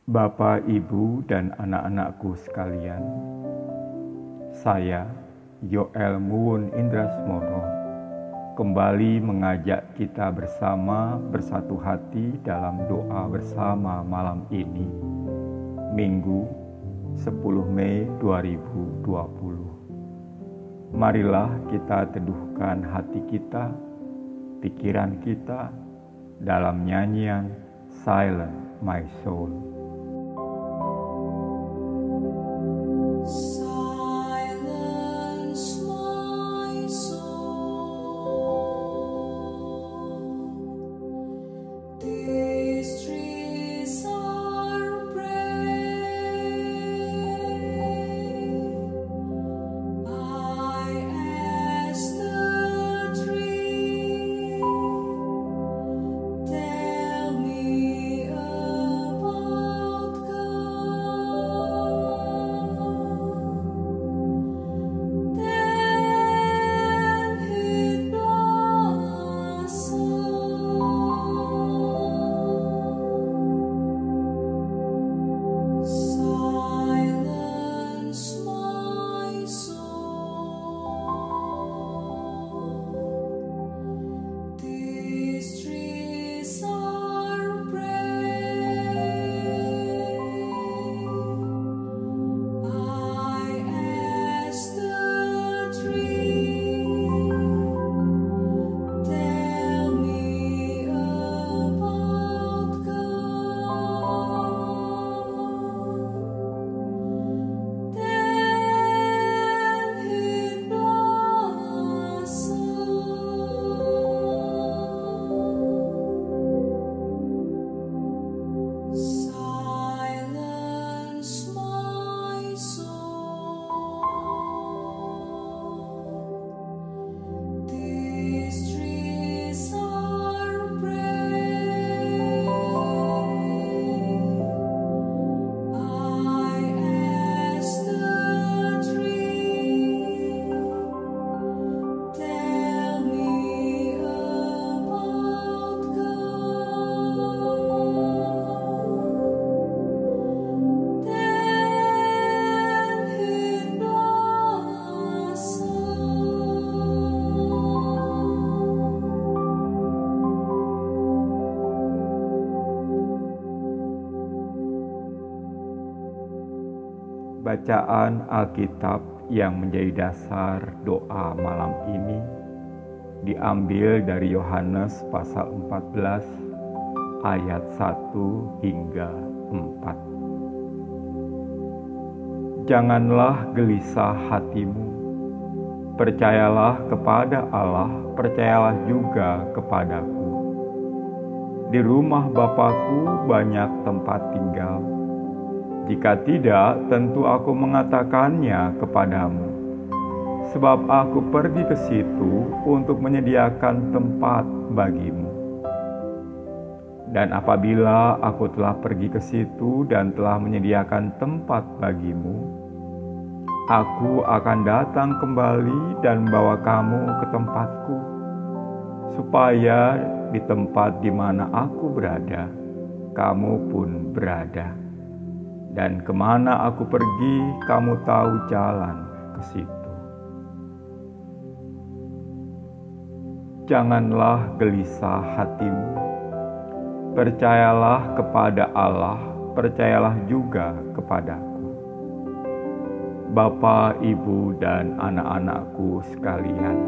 Bapak, Ibu, dan anak-anakku sekalian, saya, Yoel Muwun Indrasmono, kembali mengajak kita bersama bersatu hati dalam doa bersama malam ini, Minggu 10 Mei 2020. Marilah kita teduhkan hati kita, pikiran kita, dalam nyanyian Silent My Soul. Bacaan Alkitab yang menjadi dasar doa malam ini diambil dari Yohanes pasal 14 ayat 1 hingga 4. Janganlah gelisah hatimu, percayalah kepada Allah, percayalah juga kepadaku. Di rumah Bapakku banyak tempat tinggal. Jika tidak, tentu aku mengatakannya kepadamu, sebab aku pergi ke situ untuk menyediakan tempat bagimu. Dan apabila aku telah pergi ke situ dan telah menyediakan tempat bagimu, aku akan datang kembali dan membawa kamu ke tempatku, supaya di tempat di mana aku berada, kamu pun berada. Dan kemana aku pergi, kamu tahu jalan ke situ. Janganlah gelisah hatimu, percayalah kepada Allah, percayalah juga kepadaku. Bapa, Ibu, dan anak-anakku sekalian,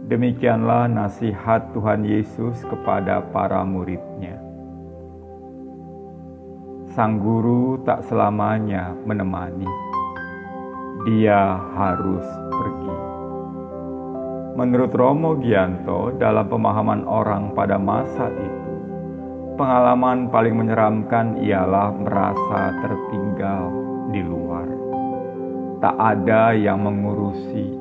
demikianlah nasihat Tuhan Yesus kepada para murid-Nya. Sang guru tak selamanya menemani, dia harus pergi. Menurut Romo Gianto, dalam pemahaman orang pada masa itu, pengalaman paling menyeramkan ialah merasa tertinggal di luar. Tak ada yang mengurusi.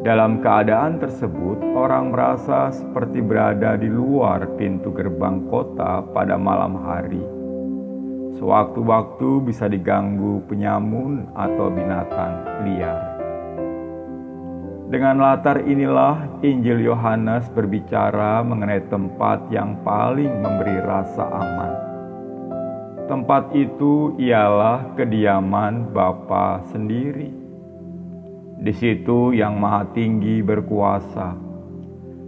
Dalam keadaan tersebut, orang merasa seperti berada di luar pintu gerbang kota pada malam hari. Sewaktu-waktu bisa diganggu penyamun atau binatang liar. Dengan latar inilah Injil Yohanes berbicara mengenai tempat yang paling memberi rasa aman. Tempat itu ialah kediaman Bapa sendiri. Di situ Yang Maha Tinggi berkuasa.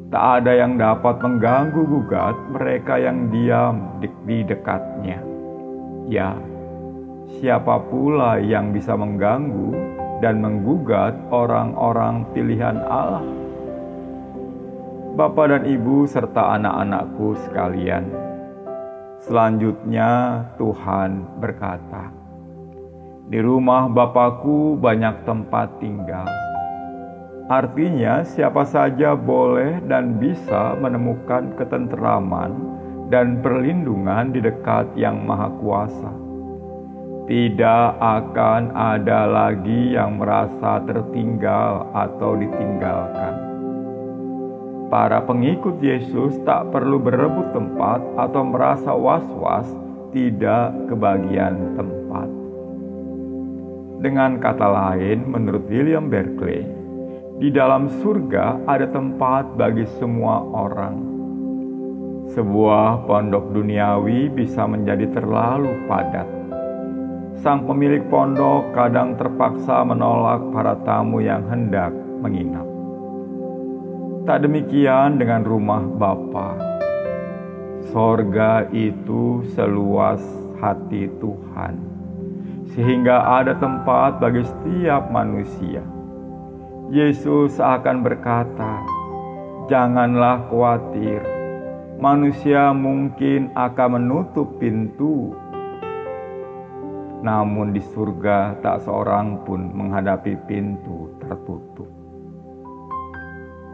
Tak ada yang dapat mengganggu gugat mereka yang diam di dekatnya. Ya, siapa pula yang bisa mengganggu dan menggugat orang-orang pilihan Allah? Bapa dan Ibu serta anak-anakku sekalian, selanjutnya Tuhan berkata, "Di rumah Bapakku banyak tempat tinggal." Artinya siapa saja boleh dan bisa menemukan ketenteraman dan perlindungan di dekat Yang Maha Kuasa. Tidak akan ada lagi yang merasa tertinggal atau ditinggalkan. Para pengikut Yesus tak perlu berebut tempat atau merasa was-was tidak kebagian tempat. Dengan kata lain, menurut William Barclay, di dalam surga ada tempat bagi semua orang. Sebuah pondok duniawi bisa menjadi terlalu padat. Sang pemilik pondok kadang terpaksa menolak para tamu yang hendak menginap. Tak demikian dengan rumah Bapa. Sorga itu seluas hati Tuhan, sehingga ada tempat bagi setiap manusia. Yesus akan berkata, "Janganlah khawatir, manusia mungkin akan menutup pintu. Namun di surga tak seorang pun menghadapi pintu tertutup."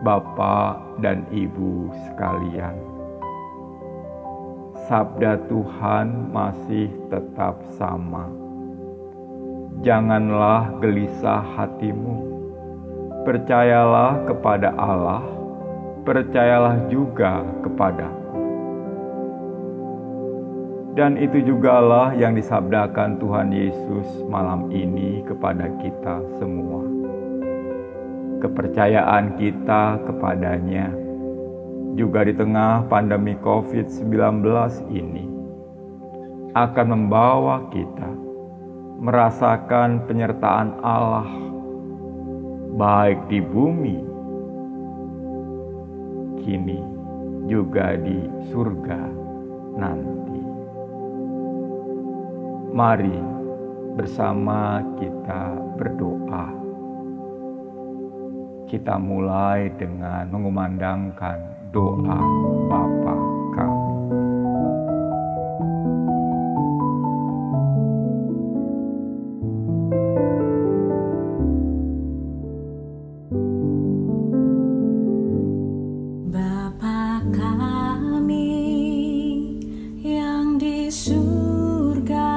Bapak dan Ibu sekalian, sabda Tuhan masih tetap sama. Janganlah gelisah hatimu. Percayalah kepada Allah, percayalah juga kepadaku. Dan itu jugalah yang disabdakan Tuhan Yesus malam ini kepada kita semua. Kepercayaan kita kepadanya juga di tengah pandemi COVID-19 ini akan membawa kita merasakan penyertaan Allah baik di bumi, kini juga di surga nanti. Mari bersama kita berdoa. Kita mulai dengan mengumandangkan doa Bapa kami. Bapa kami yang di surga,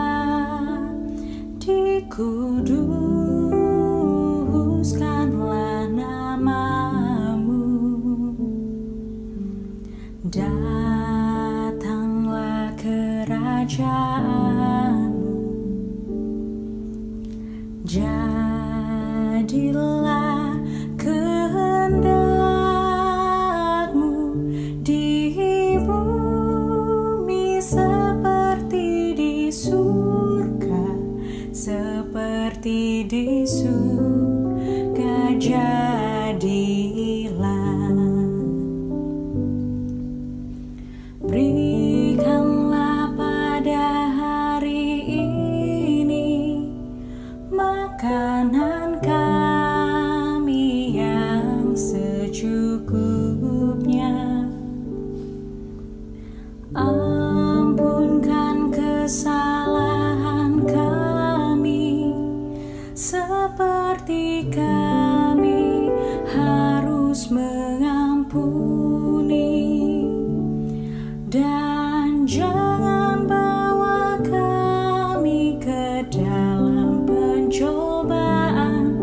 dikuduskanlah namamu, datanglah kerajaanmu, jadilah kehendakmu di bumi seperti di surga, seperti di surga jadilah. Berikanlah pada hari ini makanan kami yang secukupnya. Ampunkan kesalahan kami seperti kami harus mengampuni. Dan jangan bawa kami ke dalam pencobaan,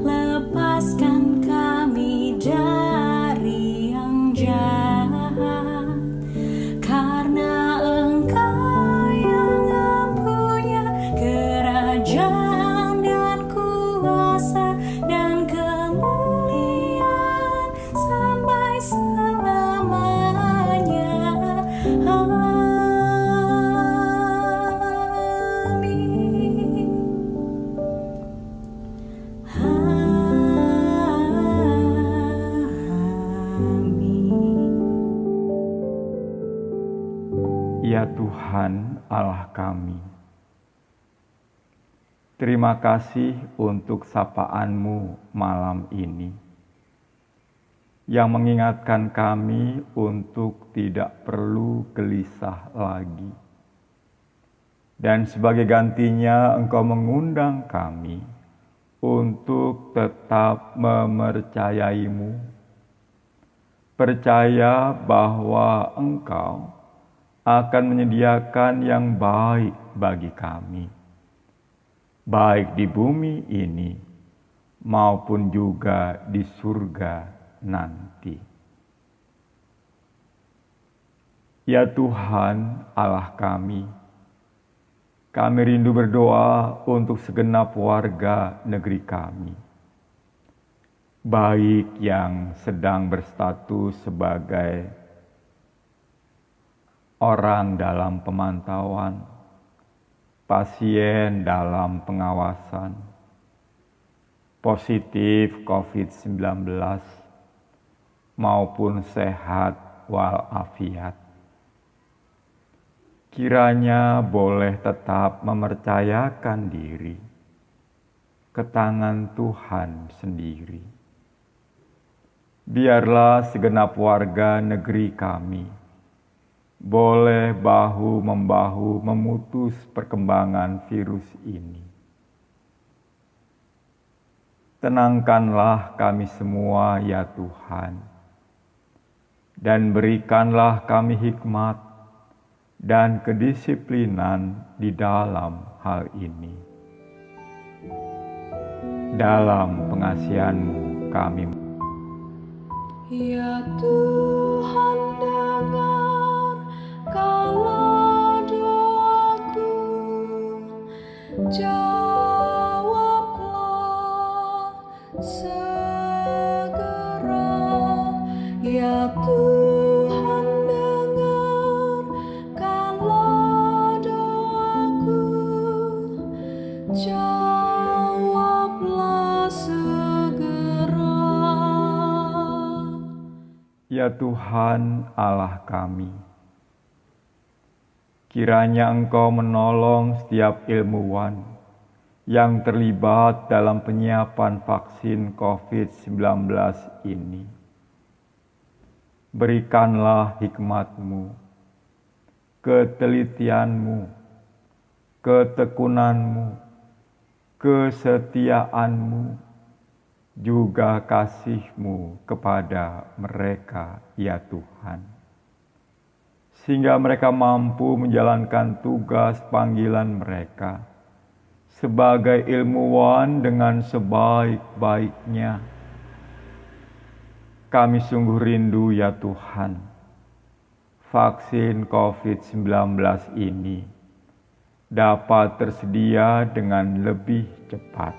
lepaskan kami dari yang jahat, karena Engkau yang mempunyai kerajaan dan kuasa dan kemuliaan sampai selamanya. Amin. Ya Tuhan Allah kami, terima kasih untuk sapaan-Mu malam ini, yang mengingatkan kami untuk tidak perlu gelisah lagi. Dan sebagai gantinya Engkau mengundang kami untuk tetap memercayai-Mu, percaya bahwa Engkau akan menyediakan yang baik bagi kami, baik di bumi ini maupun juga di surga nanti. Ya Tuhan Allah kami rindu berdoa untuk segenap warga negeri kami, baik yang sedang berstatus sebagai orang dalam pemantauan, pasien dalam pengawasan, positif COVID-19, maupun sehat walafiat. Kiranya boleh tetap mempercayakan diri ke tangan Tuhan sendiri. Biarlah segenap warga negeri kami boleh bahu-membahu memutus perkembangan virus ini. Tenangkanlah kami semua ya Tuhan, dan berikanlah kami hikmat dan kedisiplinan di dalam hal ini. Dalam pengasihan-Mu kami. Ya Tuhan, dengarkanlah doaku, jawablah segera. Ya Tuhan, dengarkanlah doaku, jawablah segera. Ya Tuhan Allah kami, kiranya Engkau menolong setiap ilmuwan yang terlibat dalam penyiapan vaksin COVID-19 ini. Berikanlah hikmat-Mu, ketelitian-Mu, ketekunan-Mu, kesetiaan-Mu, juga kasih-Mu kepada mereka, ya Tuhan, sehingga mereka mampu menjalankan tugas panggilan mereka sebagai ilmuwan dengan sebaik-baiknya. Kami sungguh rindu ya Tuhan, vaksin COVID-19 ini dapat tersedia dengan lebih cepat.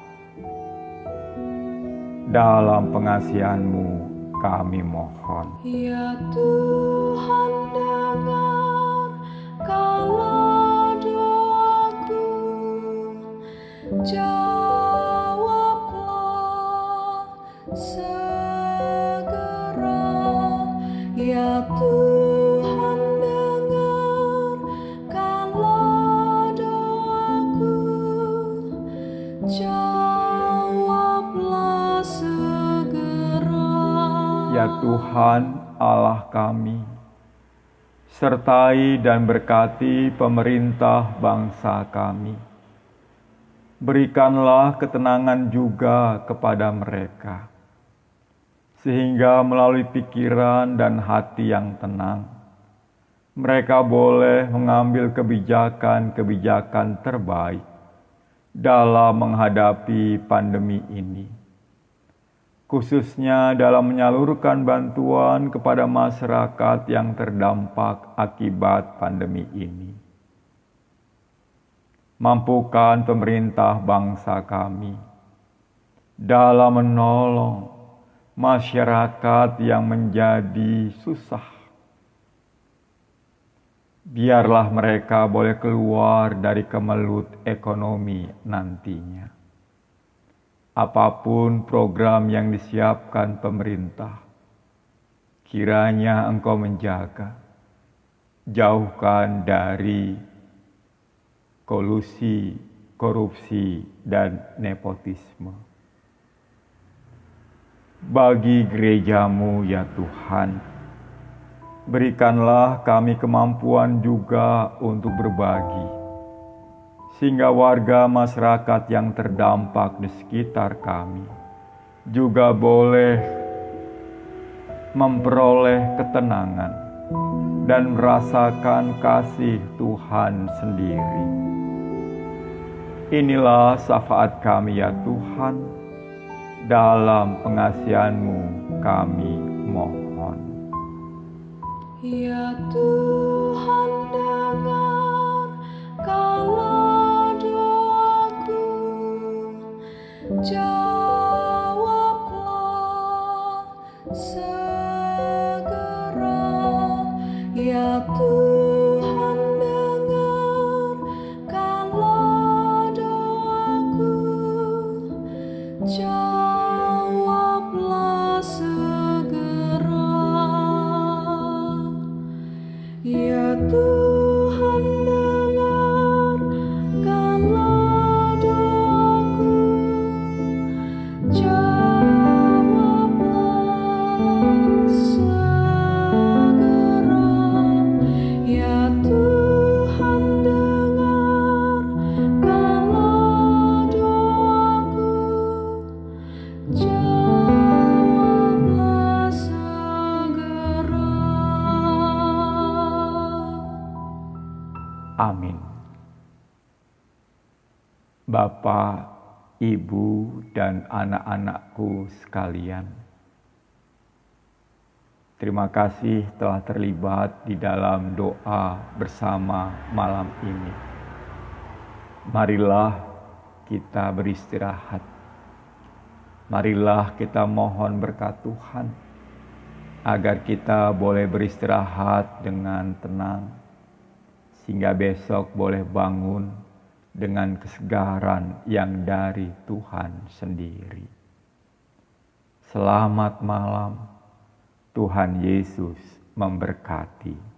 Dalam pengasihan-Mu kami mohon. Ya Tuhan, dengarkanlah doaku, jawablah segera. Ya Tuhan, dengarkanlah doaku, jawablah segera. Ya Tuhan Allah kami, sertai dan berkati pemerintah bangsa kami. Berikanlah ketenangan juga kepada mereka, sehingga melalui pikiran dan hati yang tenang, mereka boleh mengambil kebijakan-kebijakan terbaik dalam menghadapi pandemi ini, khususnya dalam menyalurkan bantuan kepada masyarakat yang terdampak akibat pandemi ini. Mampukan pemerintah bangsa kami dalam menolong masyarakat yang menjadi susah. Biarlah mereka boleh keluar dari kemelut ekonomi nantinya. Apapun program yang disiapkan pemerintah, kiranya Engkau menjaga jauhkan dari kolusi, korupsi, dan nepotisme. Bagi gerejamu ya Tuhan, berikanlah kami kemampuan juga untuk berbagi, sehingga warga masyarakat yang terdampak di sekitar kami juga boleh memperoleh ketenangan dan merasakan kasih Tuhan sendiri. Inilah syafaat kami ya Tuhan, dalam pengasihan-Mu kami mohon. Ya Tuhan, dengarkanlah doaku, jawablah segera. Ya Tuhan, dengarkanlah doaku, jawablah segera. Ya Tuhan, dengarkanlah doaku, jawablah segera. Ya Tuhan, dengarkanlah doaku, jawablah segera. Amin. Bapa, Ibu, dan anak-anakku sekalian, terima kasih telah terlibat di dalam doa bersama malam ini. Marilah kita beristirahat. Marilah kita mohon berkat Tuhan, agar kita boleh beristirahat dengan tenang, sehingga besok boleh bangun dengan kesegaran yang dari Tuhan sendiri. Selamat malam, Tuhan Yesus memberkati.